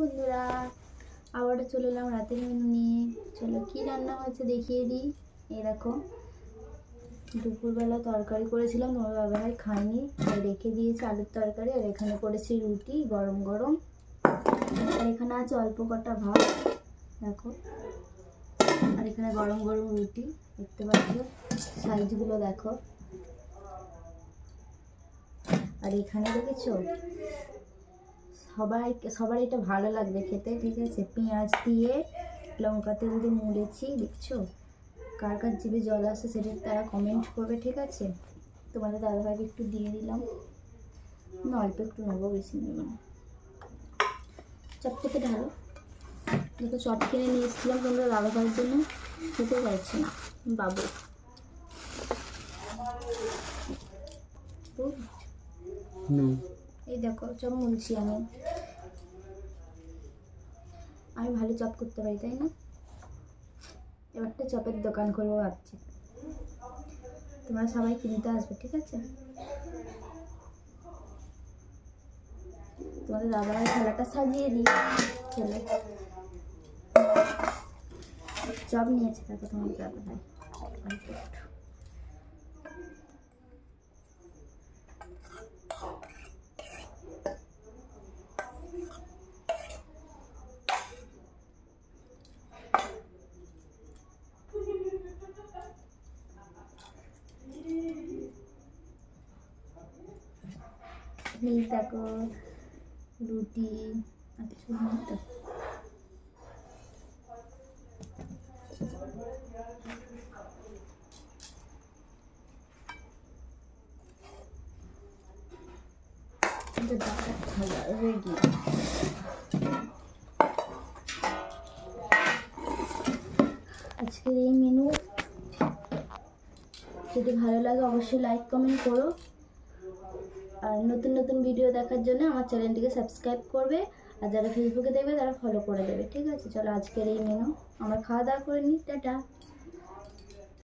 বন্ধুরা, আবারও চলে এলাম রাতের মেনু নিয়ে। চলো কি রান্না হয়েছে দেখিয়ে দিই। এই দেখো, দুপুরবেলা তরকারি করেছিলাম, তোমার বাবাই খায়নি, তাই রেখে দিয়েছে আলুর তরকারি। আর এখানে করেছি রুটি গরম গরম, আর এখানে আছে অল্প কটা ভাত দেখো। আর এখানে গরম গরম রুটি দেখতে পাচ্ছ, সাইজগুলো দেখো। আর এখানে দেখেছো, সবার এটা ভালো লাগবে খেতে, ঠিক আছে। পেঁয়াজ দিয়ে লঙ্কা তেল দিয়ে মুড়েছি, দেখছো। কার কার জিভে জল আসছে সেটা তারা কমেন্ট করবে, ঠিক আছে। তোমাদের দাদাভাইকে একটু দিয়ে দিলাম, অল্প একটু নেবো, বেশি নেবো না। চপ থেকে ঢালো। দেখো চপ কিনে নিয়ে এসেছিলাম তোমরা দাদাভাইয়ের জন্য, খেতে চাইছে না বাবু। এই দেখো চপ মুলছি আমি ভালো চপ করতে পারি, তাই না। এবার একটা চপের দোকান করবো ভাবছি, তোমরা সবাই কিনতে আসবে, ঠিক আছে। তোমাদের দাদাভাই থালাটা সাজিয়ে দিই। চলো, চপ নিয়েছে দেখো তোমাদের দাদাভাই। এই দেখো রুটি, আচ্ছা তো রেডি। আজকের এই মেনু যদি ভালো লাগে অবশ্যই লাইক কমেন্ট করো, আর নতুন নতুন ভিডিও দেখার জন্য আমার চ্যানেলটিকে সাবস্ক্রাইব করবে, আর যারা ফেসবুকে দেখবে তারা ফলো করে দেবে, ঠিক আছে। চলো আজকের এই মেনু আমরা খাওয়া দাওয়া করে নিই, টাটা।